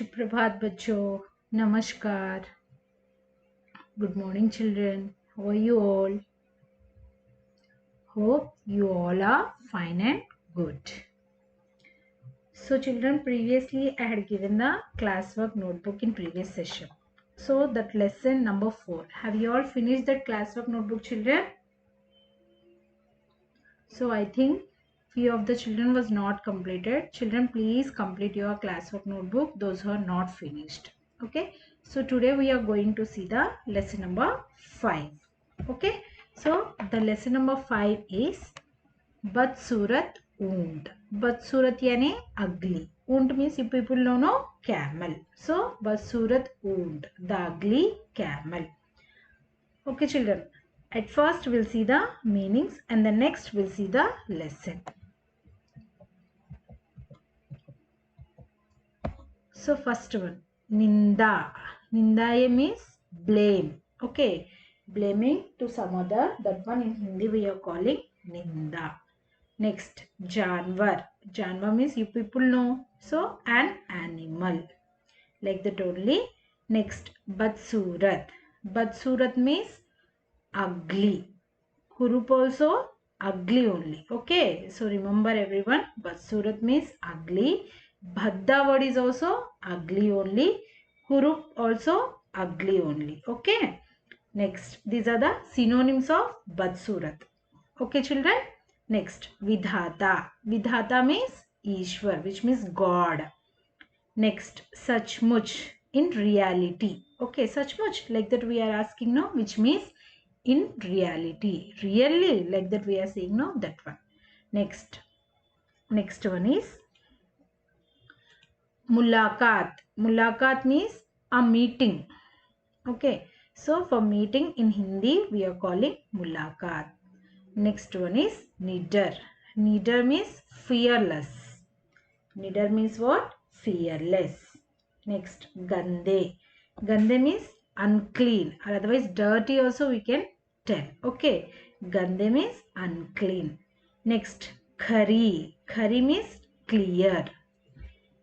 सुप्रभात बच्चों, नमस्कार. Good morning children. How are you all? Hope you all are fine and good. So children, previously I had given the classwork notebook in previous session. So that lesson number 4. Have you all finished that classwork notebook children? So I think few of the children was not completed. Children, please complete your classwork notebook, those who are not finished. Okay. So today we are going to see the lesson number 5. Okay. So the lesson number 5 is Badsurat Oont. Badsurat yani ugly. Oont means you people know camel. So Badsurat Oont, the ugly camel. Okay children, at first we'll see the meanings and the next we'll see the lesson. So first one, Ninda. Ninda means blame. Okay, blaming to some other. That one in Hindi we are calling Ninda. Next, Janvar. Janvar means you people know. So an animal. Like that only. Next, Badsurat. Badsurat means ugly. Kurup also ugly only. Okay. So remember everyone. Badsurat means ugly. Bhadda word is also ugly only. Kurup also ugly only. Okay. Next. These are the synonyms of Badsurat. Okay children. Next. Vidhata. Vidhata means Ishwar, which means God. Next. Sachmuch. In reality. Okay. Sachmuch. Like that we are asking now. Which means in reality, really, like that we are saying no, that one. Next one is mulakat. Mulakat means a meeting. Okay, so for meeting in Hindi we are calling mulakat. Next one is nidar. Nidar means fearless. Nidar means what? Fearless. Next, gande. Gande means unclean, or otherwise dirty also we can tell. Okay, gande means unclean. Next, khari. Khari means clear.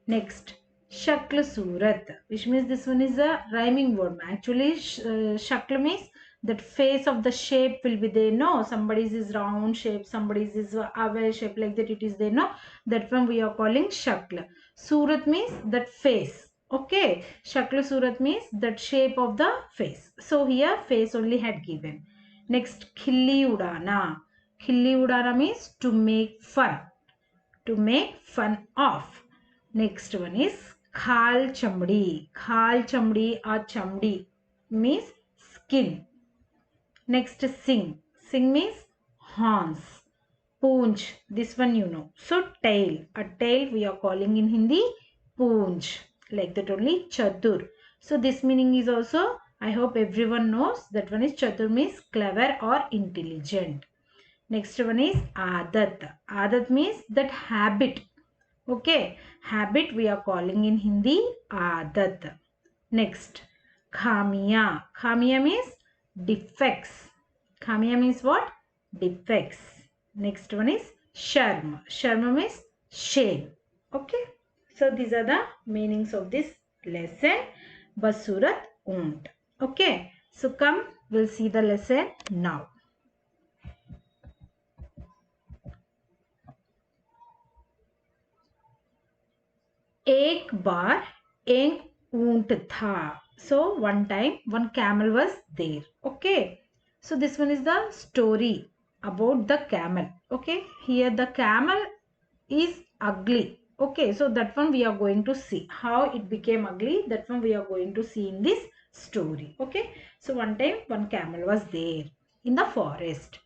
Next, shakl surat, which means this one is a rhyming word. Actually, shakl means that face of the shape will be there. No, somebody's is round shape, somebody's is oval shape, like that it is there. No, that one we are calling shakl. Surat means that face. Okay, shakl surat means that shape of the face. So here face only had given. Next, khilli udana. Khilli udana means to make fun. To make fun of. Next one is khal chamdi. Khal chamdi or chamdi means skin. Next sing. Sing means horns. Poonch. This one you know. So tail. A tail we are calling in Hindi poonch. Like that only chatur. So this meaning is also, I hope everyone knows, that one is chatur means clever or intelligent. Next one is adat. Adat means that habit. Okay, habit we are calling in Hindi adat. Next, khamiya. Khamiya means defects. Khamiya means what? Defects. Next one is sharm. Sharm means shame. Okay, so these are the meanings of this lesson. Basurat Oont. Okay, so come, we'll see the lesson now. एक बार एक ऊंट था. So one time one camel was there. Okay, so this one is the story about the camel. Okay, here the camel is ugly. Okay, so that one we are going to see how it became ugly. That one we are going to see in this story. Okay, so one time one camel was there in the forest.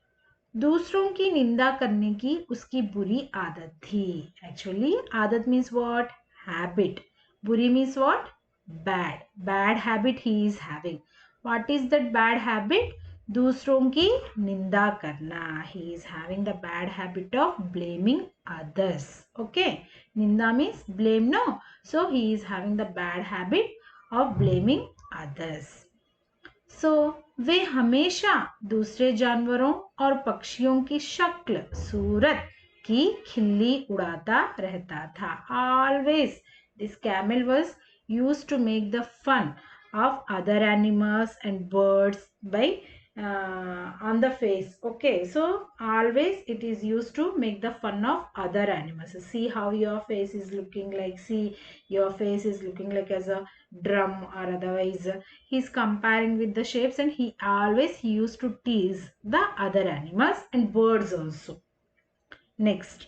दूसरों की निंदा करने की उसकी बुरी आदत थी. Actually आदत means what? Habit. Buri means what? Bad. Bad habit he is having. What is that bad habit? दूसरों की निंदा करना. He is having the bad habit of blaming others. Okay, निंदा means blame, no? So he is having the bad habit of blaming others. सो वे हमेशा दूसरे जानवरों और पक्षियों की शक्ल सूरत की खिल्ली उड़ाता रहता था. Always this camel was used to make the fun of other animals and birds by on the face. Okay, so always it is used to make the fun of other animals. See how your face is looking like. See, your face is looking like as a drum, or otherwise he's comparing with the shapes, and he used to tease the other animals and birds also. Next,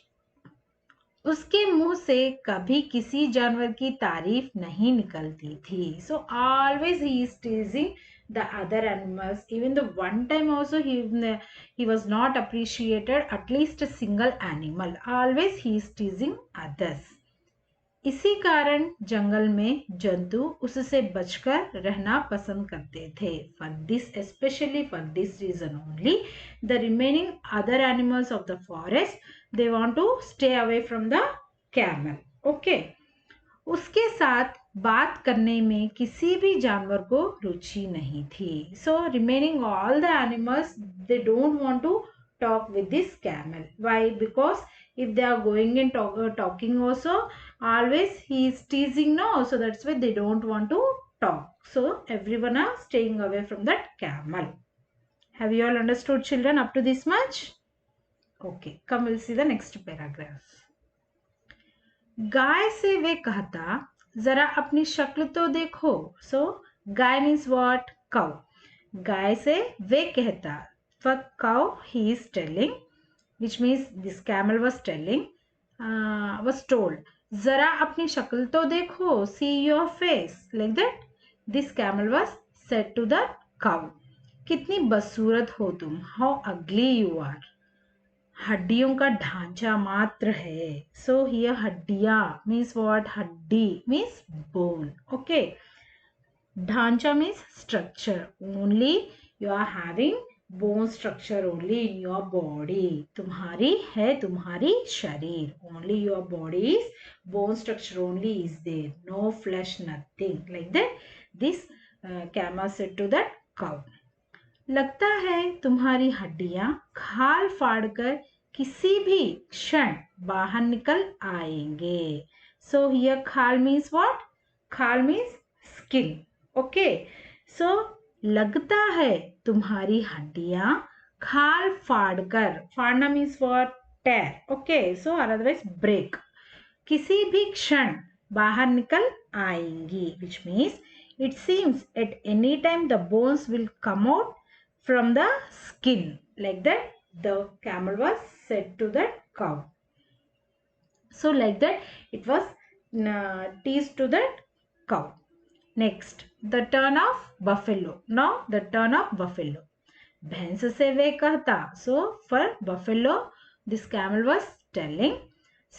उसके मुंह से कभी किसी जानवर की तारीफ नहीं निकलती थी. So always he is teasing the other animals. Even the one time also he was not appreciated at least a single animal. Always he is teasing others. इसी कारण जंगल में जंतु उससे बचकर रहना पसंद करते थे. For this, especially for this reason only, the remaining other animals of the forest, they want to stay away from the camel. Okay. उसके साथ बात करने में किसी भी जानवर को रुचि नहीं थी. So remaining all the animals, they don't want to talk with this camel. Why? Because if they are going and talking also, always he is teasing, no, so that's why they don't want to talk. So everyone are staying away from that camel. Have you all understood, children, up to this much? Okay, come, we'll see the next paragraph. गाय से वे कहता, जरा अपनी शक्ल तो देखो. सो गाय means what? Cow. गाय से वे कहता, for cow he is telling, which means this camel was telling, was told, जरा अपनी शक्ल तो देखो, see your face, like that this camel was said to the cow. कितनी बदसूरत हो तुम, how ugly you are. हड्डियों का ढांचा मात्र है. सो हियर हड्डियां मीन्स व्हाट? हड्डी मीन्स बोन. ओके. ढांचा means structure. Only you are having bone structure only in your body. तुम्हारी है तुम्हारी शरीर. Only your body is bone structure only is there. No flesh, nothing. Like that, this camel said to that cow. लगता है तुम्हारी हड्डियां खाल फाड़कर किसी भी क्षण बाहर निकल आएंगे. सो हियर खाल मीन्स व्हाट? खाल मीन्स स्किन. ओके. सो लगता है तुम्हारी हड्डियां खाल फाड़कर, फाड़ना means what? Tear. Okay. So otherwise break. किसी भी क्षण बाहर निकल आएंगी, which means it seems at any time the bones will come out from the skin. Like that the camel was said to that cow. So like that it was teased to that cow. Next, the turn of buffalo. Now the turn of buffalo. भैंस से वे कहता. So for buffalo this camel was telling,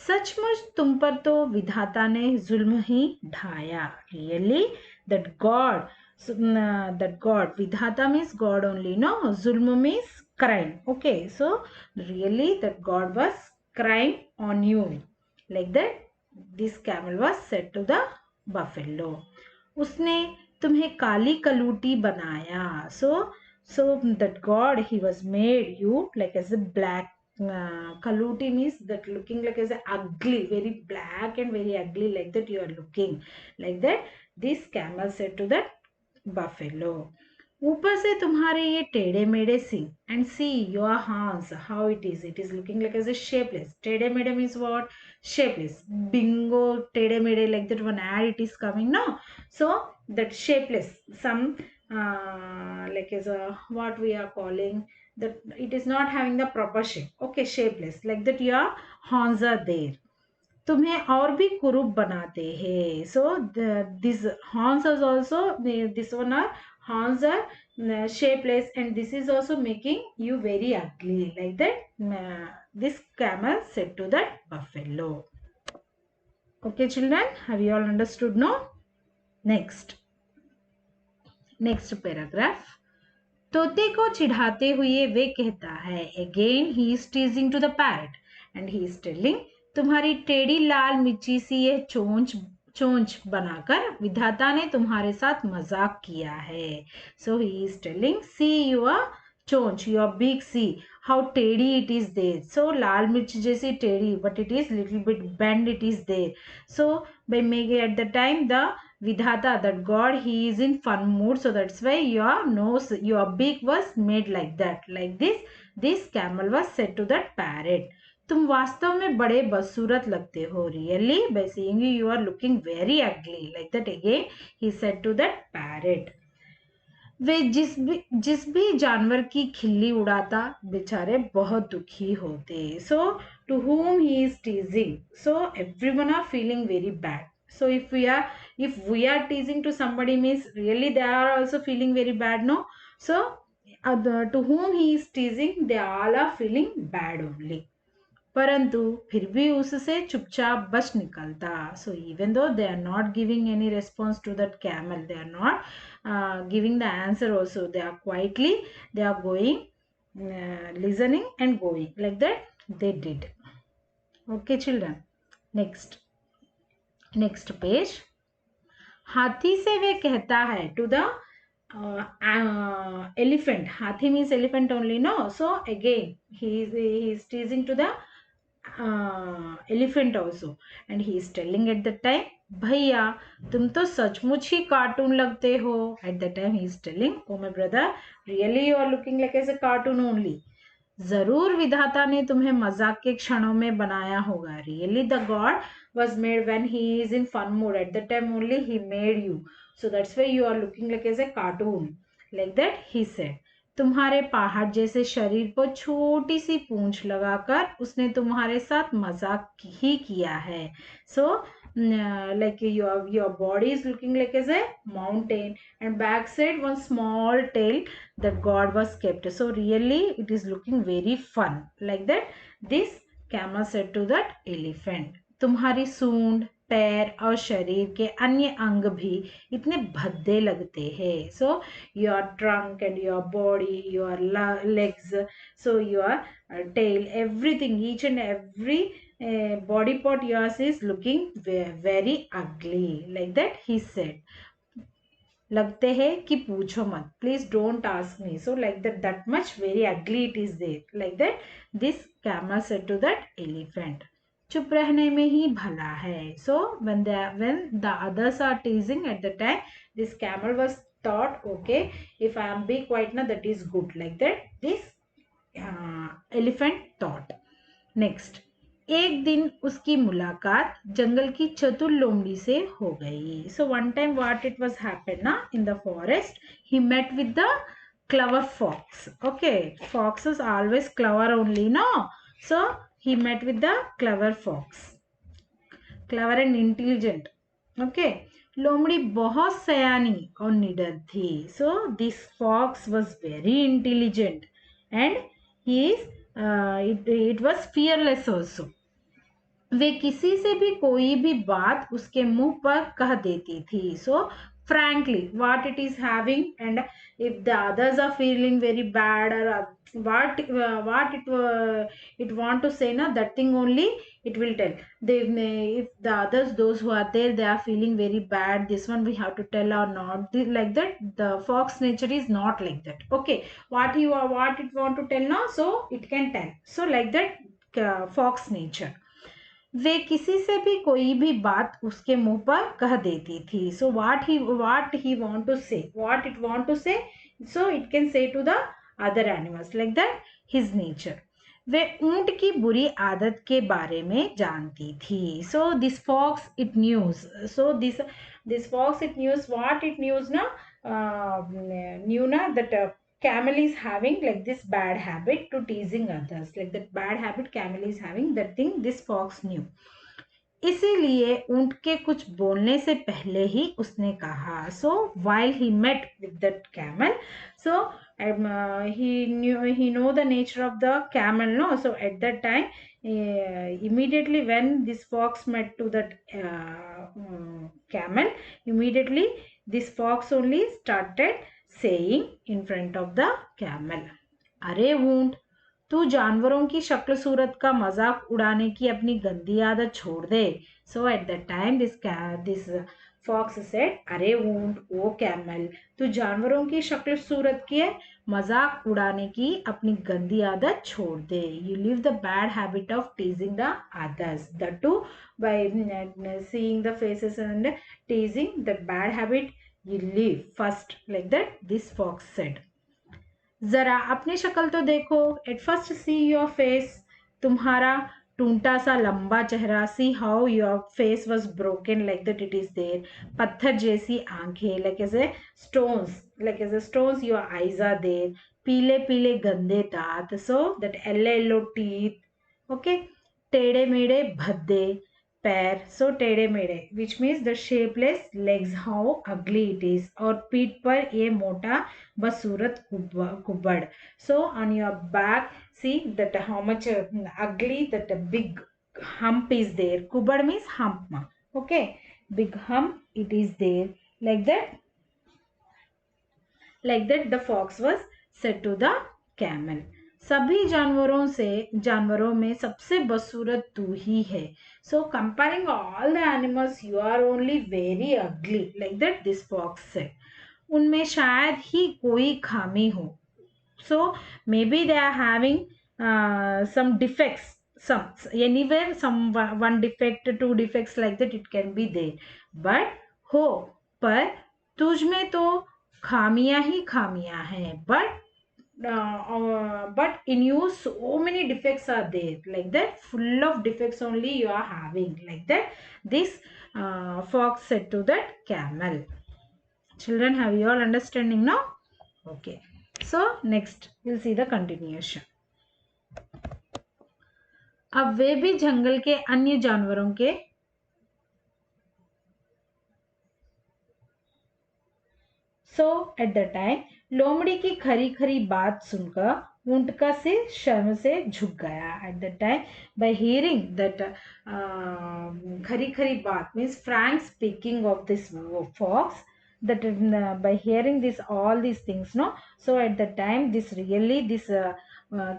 सचमुच तुम पर तो विधाता ने जुल्म ही ढाया. Really that God, that God, vidhata means God only, no? Zulma means crime. Okay, so really that God was crying on you. Like that this camel was said to the buffalo. उसने तुम्हें काली कलूटी बनाया. So that God, he was made you like as a black. Kaluti means that looking like as a ugly, very black and very ugly, like that you are looking. Like that this camel said to that buffalo. ऊपर से तुम्हारे ये टेढ़े मेढ़े सिंग, and see your horns, how it is looking like as a shapeless. टेढ़े मेढ़े means what? Shapeless. Bingo, टेढ़े मेढ़े, like that one ad it is coming, no? So that shapeless, some like as a, what we are calling, that it is not having the proper shape. Okay, shapeless, like that your horns are there. तुम्हें और भी कुरूप बनाते हैं. So this horns is also, this one are horns are shapeless, and this is also making you very ugly. Like that this camel said to that buffalo. Okay children, have you all understood now? Next paragraph. तोते को चिढ़ाते हुए वे कहता है, again he is teasing to the parrot and he is telling, तुम्हारी टेढ़ी लाल मिर्ची सी ये चोंच बनाकर विधाता ने तुम्हारे साथ मजाक किया है. So he is telling, see your चोंच, your big, see how टेढ़ी it is there. So लाल मिर्च जैसी टेढ़ी, but it is little bit bend it is there. So by making at the time the Vidhata, that God, he is in fun mood, so that's why your nose, your beak was made like that, like this camel was said to that parrot. तुम वास्तव में बड़े बदसूरत लगते हो. Really, by seeing you, you are looking very ugly. Like that again, he said to that parrot. वे जिस भी जानवर की खिल्ली उड़ाता बेचारे बहुत दुखी होते. So to whom he is teasing, so everyone are feeling very bad. So if we are teasing to somebody means really they are also feeling very bad, no? So to whom he is teasing, they all are feeling bad only. परंतु फिर भी उससे चुपचाप बच निकलता. So even though they are not giving any response to that camel, they are not giving the answer also, they are quietly they are going listening and going like that they did. Okay children, next page. हाथी से वे कहता है to the elephant. Hathi means elephant only, no? So again he is teasing to the elephant also, and he is telling at the time, भैया तुम तो सचमुच ही cartoon लगते हो. At the time he is telling, oh my brother, really you are looking like as a cartoon only. जरूर विधाता ने तुम्हें मजाक के क्षणों में बनाया होगा. Really the God was made when he is in fun mood. At the time only he made you. So that's why you are looking like as a cartoon. Like that he said. तुम्हारे पहाड़ जैसे शरीर पर छोटी सी पूंछ लगाकर उसने तुम्हारे साथ मजाक ही किया है. So like your body is looking like as a mountain, and backside one small tail that God was kept. So really it is looking very fun. Like that this camel said to that elephant, तुम्हारी सूंड, पैर और शरीर के अन्य अंग भी इतने भद्दे लगते हैं. So your trunk and your body, your legs, so your tail, everything, each and every body part yours is looking very ugly. Like that he said. लगते हैं कि पूछो मत, please don't ask me. So like that much very ugly it is there. Like that this camel said to that elephant, चुप रहने में ही भला है. So when the others are teasing at the time, this camel was thought, okay, if I am being quiet now, that is good. Like that this elephant thought. Next, एक दिन उसकी मुलाकात जंगल की चतुर लोमड़ी से हो गई. So one time what it was happened na, in the forest he met with the clever fox. Okay, fox is always clever only, no? So he met with the clever fox, clever and intelligent. Okay, लोमड़ी बहुत सयानी और निडर थी. So this fox was very intelligent and he is it was fearless also. वे किसी से भी कोई भी बात उसके मुंह पर कह देती थी. So frankly what it is having, and if the others are feeling very bad or what it want to say na, that thing only it will tell. If the others, those who are there, they are feeling very bad, this one we have to tell or not. Like that the fox nature is not like that. Okay, what it want to tell now, so it can tell. So like that fox nature. वे किसी से भी कोई भी बात उसके मुंह पर कह देती थी. So what he want to say, what it want to say, so it can say to the other animals. Like that his nature. वे ऊंट की बुरी आदत के बारे में जानती थी. So this fox it knows. So this fox it knows what it knows na, knew na that camel is having like this bad habit to teasing others. Like that bad habit camel is having, that thing this fox knew. इसीलिए ऊंट के कुछ बोलने से पहले ही उसने कहा. So while he met with that camel, so he know the nature of the camel, no? So at that time immediately when this fox met to that camel, immediately this fox only started saying in front of the camel, अरे ऊंट, तू जानवरों की शक्ल सूरत का मजाक उड़ाने की अपनी गंदी आदत छोड़ दे. So at that time this fox said, अरे ऊंट, ओ कैमल, तू जानवरों की शक्ल सूरत की है मजाक उड़ाने की अपनी गंदी आदत छोड़ दे. You leave the bad habit of teasing the others. That too by seeing the faces and teasing the bad habit you leave first. Like that this fox said. जरा अपनी शक्ल तो देखो. At first see your face. तुम्हारा टूंटा सा लंबा चेहरा. See how your face was broken like that it is there. पत्थर जैसी आंखें like as a stones. Like as a stones your eyes are there. पीले पीले गंदे दांत. So that yellow yellow teeth. Okay. टेढ़े मेढ़े भद्दे पैर. सो टेढ़े मेढ़े which means the shapeless legs. How ugly it is. और पीठ पर ये मोटा बदसूरत कुबड़. So on your back, see that how much ugly that big hump is there. Kubad means hump. Okay, big hump it is there. Like that. Like that the fox was said to the camel. सभी जानवरों में सबसे बदसूरत तू ही है. So comparing all the animals, you are only very ugly. Like that this fox said. उनमें शायद ही कोई खामी हो. So maybe they are having some defects. Some anywhere some one defect, two defects like that it can be there. But हो पर तुझ में तो खामियां ही खामियां हैं. But in you so many defects are there. Like that full of defects only you are having. Like that this fox said to that camel. Children, have you all understanding now? Okay. So next we'll see the continuation. अब वे भी जंगल के अन्य जानवरों के So at the time लोमड़ी की खरी खरी बात सुनकर ऊंट का सिर शर्म से झुक गया. At the time by hearing that खरी खरी बात means frank speaking of this fox, that by hearing this all these things, no, so at the time this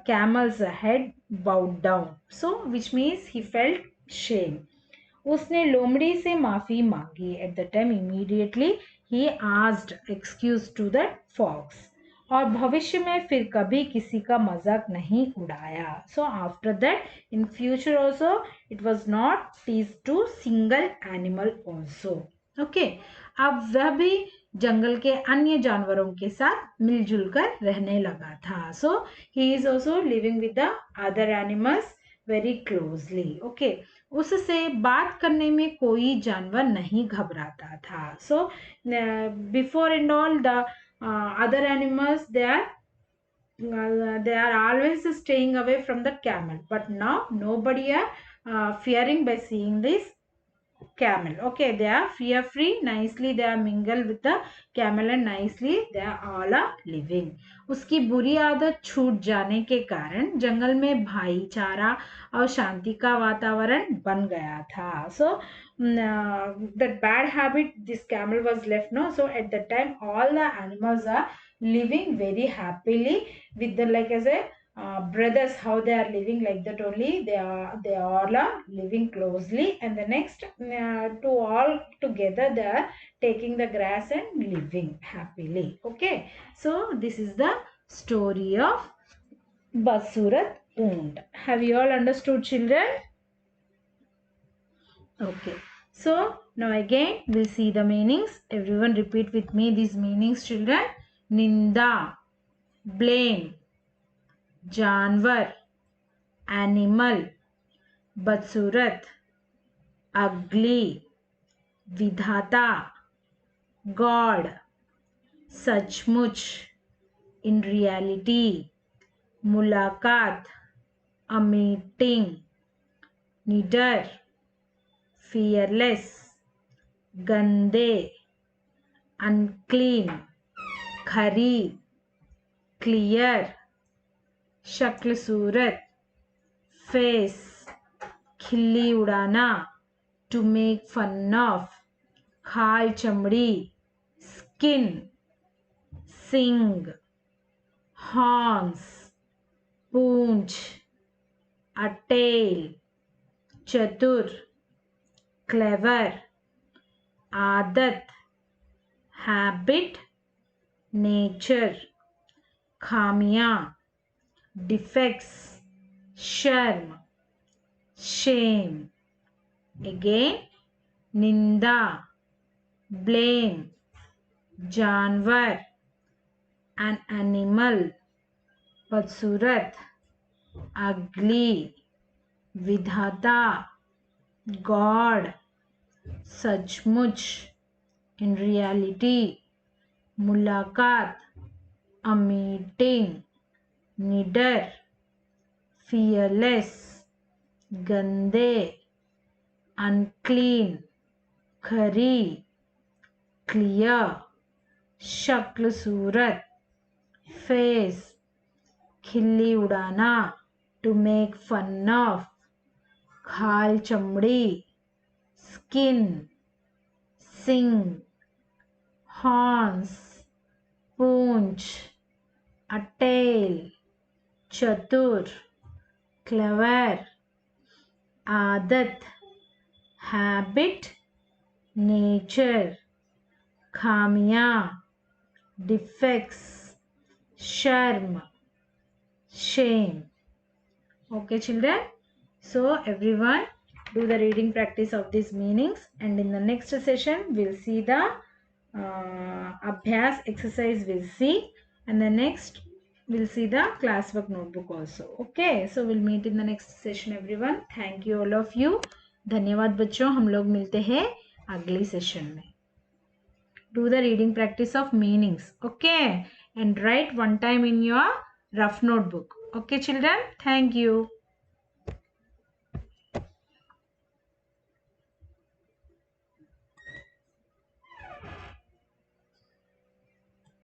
camel's head bowed down. So which means he felt shame. उसने लोमड़ी से माफी मांगी. At the time immediately he asked excuse to that fox. और भविष्य में फिर कभी किसी का मजाक नहीं उड़ाया. So after that in future also it was not teased to single animal also. Okay. अब वह भी जंगल के अन्य जानवरों के साथ मिलजुल कर रहने लगा था. So he is also living with the other animals very closely. Okay. उससे बात करने में कोई जानवर नहीं घबराता था. So before and all the other animals they are always staying away from the camel, but now nobody are fearing by seeing this camel. Okay, they are fear free. Nicely they are mingled with the camel and nicely they are all are living. उसकी बुरी आदत छूट जाने के कारण जंगल में भाईचारा और शांति का वातावरण बन गया था. So that bad habit this camel was left, no. So at that time all the animals are living very happily with the like as a brothers, how they are living like that only. They all are living closely, and the next to all together they are taking the grass and living happily. Okay, so this is the story of Basurat Oond. Have you all understood, children? Okay, so now again we'll see the meanings. Everyone repeat with me these meanings, children. Ninda, blame. जानवर, animal, बदसूरत, अगली, विधाता, God, सचमुच, in reality, मुलाकात, a meeting, निडर, fearless, गंदे, unclean, खरी, clear, शक्ल सूरत, फेस, खिल्ली उड़ाना, टू मेक फन ऑफ, खाल चमड़ी, स्किन, सिंग, हॉर्न्स, पूंछ, अ टेल, चतुर, क्लेवर, आदत, हैबिट, नेचर, खामियां, defects, शर्म, shame. Again, निंदा, blame, जानवर, an animal, बदसूरत, ugly, विधाता, God, सचमुच, in reality, मुलाकात, a meeting, निडर, fearless, गंदे, unclean, खरी, clear, शक्ल सूरत, face, खिल्ली उड़ाना, to make fun of, खाल चमड़ी, skin, sing, horns, Poonch, a tail, चतुर, clever, आदत, habit, nature, खामियां, defects, शर्म, shame. Okay, children. So everyone do the reading practice of these meanings, and in the next session we'll see the abhyas exercise we'll see, and the next we'll see the classwork notebook also. Okay, so we'll meet in the next session everyone. Thank you all of you. धन्यवाद बच्चों, हम लोग मिलते हैं अगली session में. Do the reading practice of meanings, okay, and write one time in your rough notebook. Okay children, thank you.